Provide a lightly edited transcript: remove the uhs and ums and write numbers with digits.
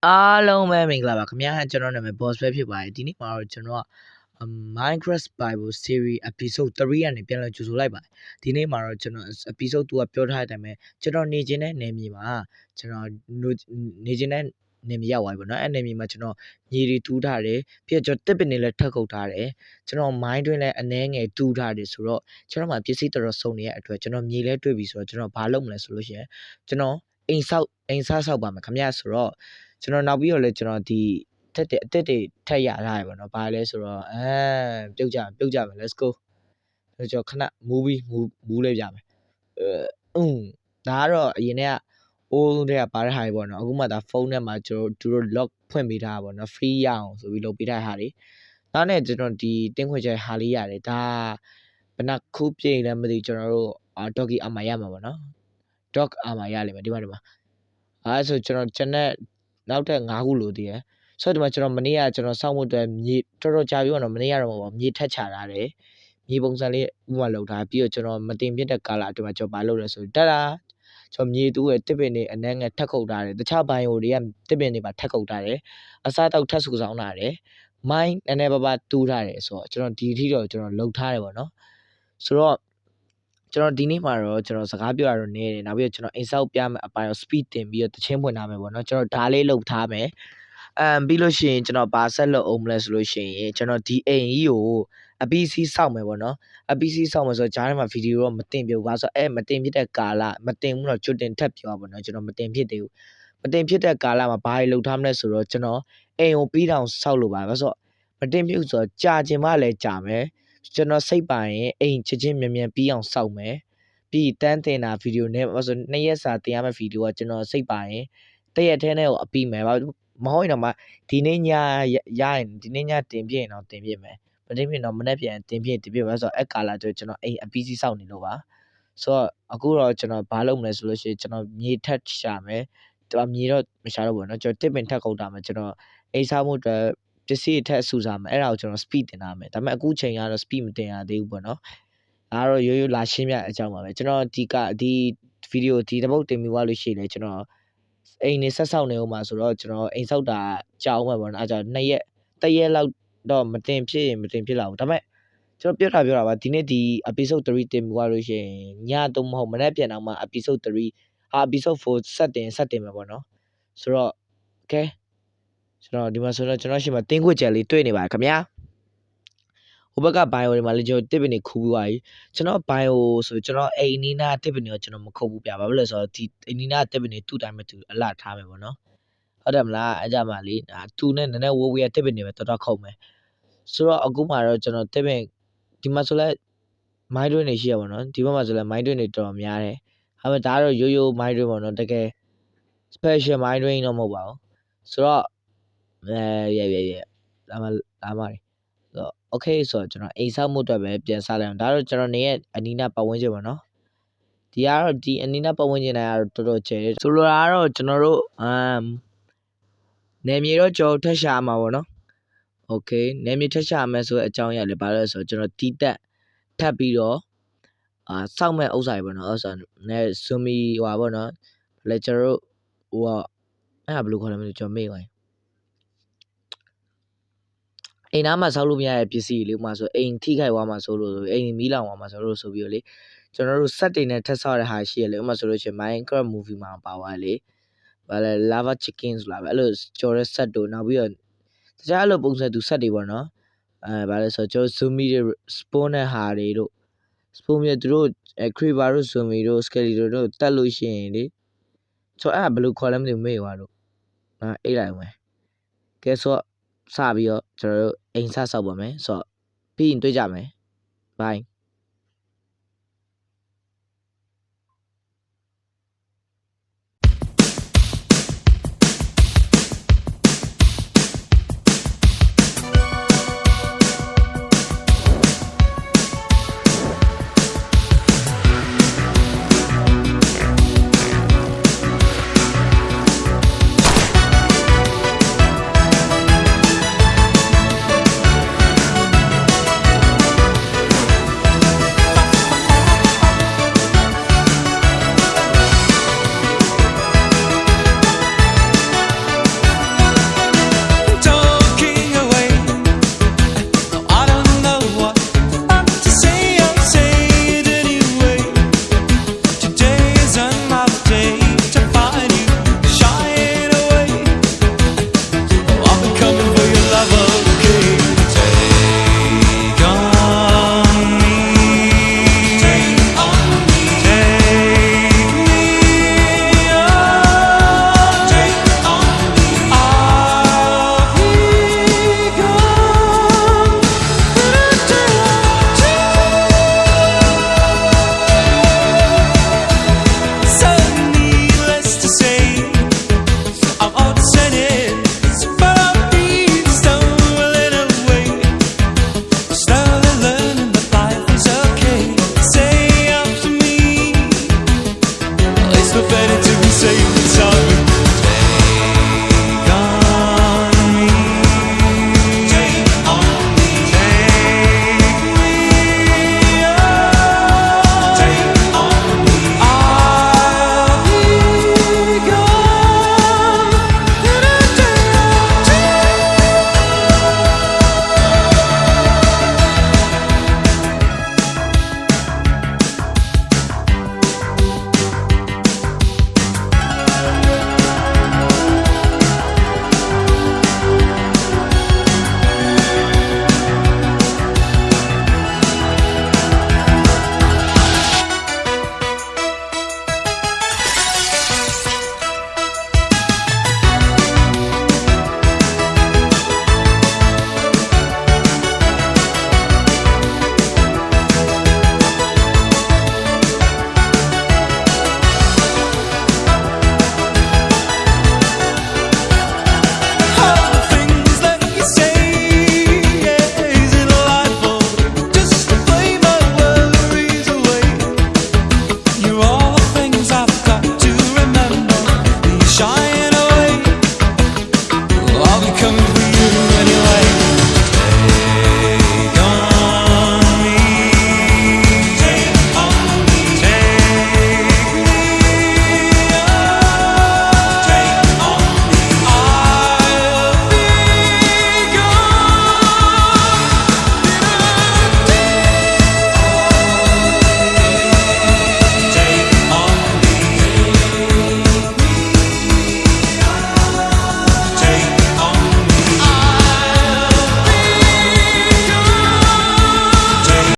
အားလုံးပဲမင်္ဂလာပါခင်ဗျာကျွန်တော်နာမည် boss ပဲဖြစ်ပါတယ်ဒီနေ့မှာတော့ကျွန်တော်က Minecraft Bible Series episode 3ကနေပြန်လည်ကြိုဆိုလိုက်ပါတယ်ဒီနေ့မှာတော့ကျွန်တော် episode 2ကပြောထားတဲ့အတိုင်းပဲကျွန်တော်နေခြင်းတဲ့နယ်မြေမှာကျွန်တော်နေခြင်းတဲ့နယ်မြေရောက်သွားပြီပေါ့နော်အဲ့နယ်မြေမှာကျွန်တော်မြေတွေတူးထားတယ်ပြီးတော့ကျွန်တော်တစ်ပင်တွေလည်းထပ်ခုတ်ထားတယ်ကျွန်တော် mine တွင်းလည်းအနှဲငယ်တူးထားတယ်ဆိုတော့ကျွန်တော်မှာပစ္စည်းတော်တော်စုံနေတဲ့အတွက်ကျွန်တော်မြေလည်းတွေ့ပြီဆိုတော့ကျွန်တော်ဘာလုပ်မလဲဆိုလို့ရှိရင်ကျွန်တော်အိမ်ဆောက်ပါမယ်ခင်ဗျာဆိုတော့ကျွန်တော်နောက်ပြီးတော့လည်းကျွန်တော်ဒီအသက်တွေထက်ရထားရပါတော့ဘာလဲဆိုတော့ပြုတ်ကြမယ် let's go ကျွန်တော်ခဏ မူးလေးပြမယ်ဒါကတော့အရင်ကအိုးတွေကပါတဲ့ဟာတွေပေါ့နော်အခုမှဒါဖုန်းထဲမှာကျွန်တော်တို့ lock ဖွင့်ပေးထားတာပေါ့နော် free ရအောင်ဆိုပြီးလုပ်ပေးထားတဲ့ဟာတွေဒါနဲ့ကျွန်တော်ဒီတင်းခွေချက်ဟာလေးရတယ်ဒါဘယ်နှခုပြည့်လည်းမသိကျွန်တော်တို့ doggy armor ရမှာပေါ့နော် dog armor ရလိမ့်မယ်ဒီမှာအဲ့ဆိုကျွန်တော်ကျန်တဲ့နောက်ထပ်5ခုလိုသေးတယ်ဆိုတော့ဒီမှာကျွန်တော်မနေ့ကကျွန်တော်စောင့်ဖို့အတွက်မြေတော်တော်ကြာပြီပေါ့နော်မနေ့ကတော့ပေါ့မြေထက်ချထားတယ်မြေပုံစံလေးဥပမာလောက်ထားပြီးတော့ကျွန်တော်မတင်ပြတဲ့ကာလာအတွက်မှာကျွန်တော်မလုပ်လဲဆိုတက်တာကျွန်တော်မြေတူးရဲ့တစ်ပင်တွေအနှဲငယ်ထက်ခုတ်ထားတယ်တခြားဘိုင်ယိုတွေကတစ်ပင်တွေပါထက်ခုတ်ထားတယ်အစားတောက်ထက်ဆူဆောင်ထားတယ်မိုင်းနည်းနည်းပါးတူးထားတယ်ဆိုတော့ကျွန်တော်ဒီအထိတော့ကျွန်တော်လှုပ်ထားတယ်ပေါ့နော်ဆိုတော့ကျွန်တော်ဒီနေ့မှာတော့ကျွန်တော်စကားပြောရတော့နေတယ်နောက်ပြီးတော့ကျွန်တော်အိမ်ဆောက်ပြမယ်အပိုင်းတော့ speed တင်ပြီးတော့တချင်းဖွင့်ထားမယ်ပေါ့နော်ကျွန်တော်ဒါလေးလုပ်ထားမယ်ပြီးလို့ရှိရင်ကျွန်တော်ဘာဆက်လုပ်အောင်မလဲဆိုလို့ရှိရင်ကျွန်တော်ဒီအိမ်ကြီးကိုအပီစီစောက်မယ်ပေါ့နော်အပီစီစောက်မယ်ဆိုတော့ဂျားထဲမှာဗီဒီယိုတော့မတင်ပြဘူးပါဆိုတော့မတင်ဖြစ်တဲ့ကာလမတင်ဘူးတော့ကျွတ်တင်ထပ်ပြောပါတော့ကျွန်တော်မတင်ဖြစ်သေးဘူးမတင်ဖြစ်တဲ့ကာလမှာဘာတွေလုပ်ထားမလဲဆိုတော့ကျွန်တော်အိမ်ကိုပြီးတောင်စောက်လို့ပါဆိုတော့မတင်ဖြစ်ဆိုတော့ကြာချင်မှလည်းကြာမယ်ကျွန်တော်စိတ်ပါရင်အိမ်ချင်းမြန်ပြီးအောင်စောက်မယ်ပြီးတန်းတင်တာဗီဒီယိုနဲ့ဆို2ရက်စာတင်ရမယ့်ဗီဒီယိုကကျွန်တော်စိတ်ပါရင်တရက်ထဲနဲ့ကိုအပြီးမယ်မဟုတ်ရင်တော့မှဒီနေ့ညရရင်ဒီနေ့ညတင်ပြရင်တော့တင်ပြမယ်မတင်ပြတော့မနေ့ပြန်တင်ပြမယ်ဆိုတော့အဲ့ကာလာကျကျွန်တော်အိမ်အပီးစီစောက်နေလို့ပါဆိုတော့အခုတော့ကျွန်တော်ဘာလုပ်မလဲဆိုလို့ရှိရင်ကျွန်တော်မြေထက်ရှာမယ်တော်မြေတော့မရှာတော့ဘူးเนาะကျွန်တော်တစ်ပင်ထက်ခုတ်တာမယ်ကျွန်တော်အိမ်စားမှုအတွက်ပစ္စည်းထက်ဆူစားမယ်အဲ့ဒါကိုကျွန်တော် speed တင်ထားမယ်ဒါပေမဲ့အခုချိန်ကတော့ speed မတင်ရသေးဘူးပေါ့နော်ဒါကတော့ရိုးရိုးလာရှင်းပြအကြောင်းပါပဲကျွန်တော်ဒီဗီဒီယိုဒီတစ်ပုတ်တင်ပြီးသွားလို့ရှိရင်လည်းကျွန်တော်အိမ်နေဆက်ဆောက်နေဦးမှာဆိုတော့ကျွန်တော်အိမ်ဆောက်တာကြာအောင်မှာပေါ့နော်အဲကြောင့်3ရက်လောက်တော့မတင်ဖြစ်လာဘူးဒါပေမဲ့ကျွန်တော်ပြောတာပါဒီနေ့ဒီ episode 3တင်ပြီးသွားလို့ရှိရင်ညတော့မဟုတ်မနေ့ပြန်တော့မှ episode 3episode 4ဆက်တင်မှာပေါ့နော်ဆိုတော့ okay ကျွန်တော်ဒီမှာဆိုတော့ကျွန်တော်ရှိမှတင်းခွက်ကြံလေးတွေ့နေပါခင်ဗျာဟိုဘက်ကဘိုင်ယိုတွေမှာလည်းကျွန်တော်တစ်ပင်တွေခူးသွားပြီကျွန်တော်ဘိုင်ယိုဆိုကျွန်တော်အိမ်နီးနားတစ်ပင်တွေကျွန်တော်မခုတ်ဘူးပြဘာလို့လဲဆိုတော့ဒီအိမ်နီးနားတစ်ပင်တွေတူတိုင်းပဲတူအလှထားမယ်ပေါ့နော်ဟုတ်တယ်မလားအဲ့ကြမှာလေတူနဲ့နည်းနည်းဝဝရတစ်ပင်တွေပဲတော်ခုတ်မယ်ဆိုတော့အခုမှတော့ကျွန်တော်တစ်ပင်ဒီမှာဆိုလဲမိုင်းတွင်းတွေရှိရပါတော့ဒီဘက်မှာဆိုလဲမိုင်းတွင်းတွေတော်တော်များတယ်ဒါပေမဲ့ဒါကတော့ရိုးမိုင်းတွင်းပေါ့နော်တကယ် special မိုင်းတွင်းတော့မဟုတ်ပါဘူးဆိုတော့လာမဆိုတော့ okay ဆိုတော့ကျွန်တော်အိမ်ဆောက်မှုအတွက်ပဲပြန်စားလိုက်အောင်ဒါတော့ကျွန်တော်နေရဲ့အနီးနားပတ်ဝန်းကျင်ပေါ့နော်ဒီကတော့ဒီအနီးနားပတ်ဝန်းကျင်တိုင်းကတော့တော်တော်ကျယ်ဆိုလိုတာကတော့ကျွန်တော်တို့နယ်မြေတော့ကြော်ထက်ရှာမှာပေါ့နော် okay နယ်မြေထက်ရှာမယ်ဆိုတဲ့အကြောင်းအရာလည်းဘာလဲဆိုတော့ကျွန်တော်တီးတက်ထပ်ပြီးတော့စောက်မဲ့ဥစ္စာတွေပေါ့နော်ဥစ္စာနဲ့ဇူမီဟွာပေါ့နော်လဲကျွန်တော်တို့ဟိုအဲ့ဒါဘယ်လိုခေါ်လဲမသိကျွန်တော်မေ့သွားအိမ်သားမှာဆောက်လို့မရတဲ့ပစ္စည်းလေးဥမာဆိုအိမ်ထိခိုက်သွားမှာဆိုလို့အိမ်မီးလောင်သွားမှာဆိုလို့ဆိုပြီးတော့လေကျွန်တော်တို့စက်တွေနဲ့ထပ်ဆောက်တဲ့ဟာရှိရလေဥမာဆိုလို့ရှိရင် Minecraft movie မှာပါသွားလေဘာလဲ lava chicken ဆိုတာပဲအဲ့လိုကြော်တဲ့စက်တို့နောက်ပြီးတော့တခြားအဲ့လိုပုံစံသူစက်တွေပေါ့နော်ဘာလဲဆိုတော့ကျွန်တော် zoomy တွေ spawn တဲ့ဟာတွေတို့ spawn မြသူတို့creeper တို့ zoomy တို့ skeleton တို့တက်လို့ရှိရင်လေကျွန်တော်အဲ့ဒါဘယ်လိုခေါ်လဲမသိဘူးမေ့သွားတော့အိတ်လိုက်မယ်ကဲဆိုတော့စပြီးတော့ကျွန်တော်တို့အိမ်ဆောက်ပါမယ်ဆိုတော့ပြီးရင်တွေ့ကြမယ် bye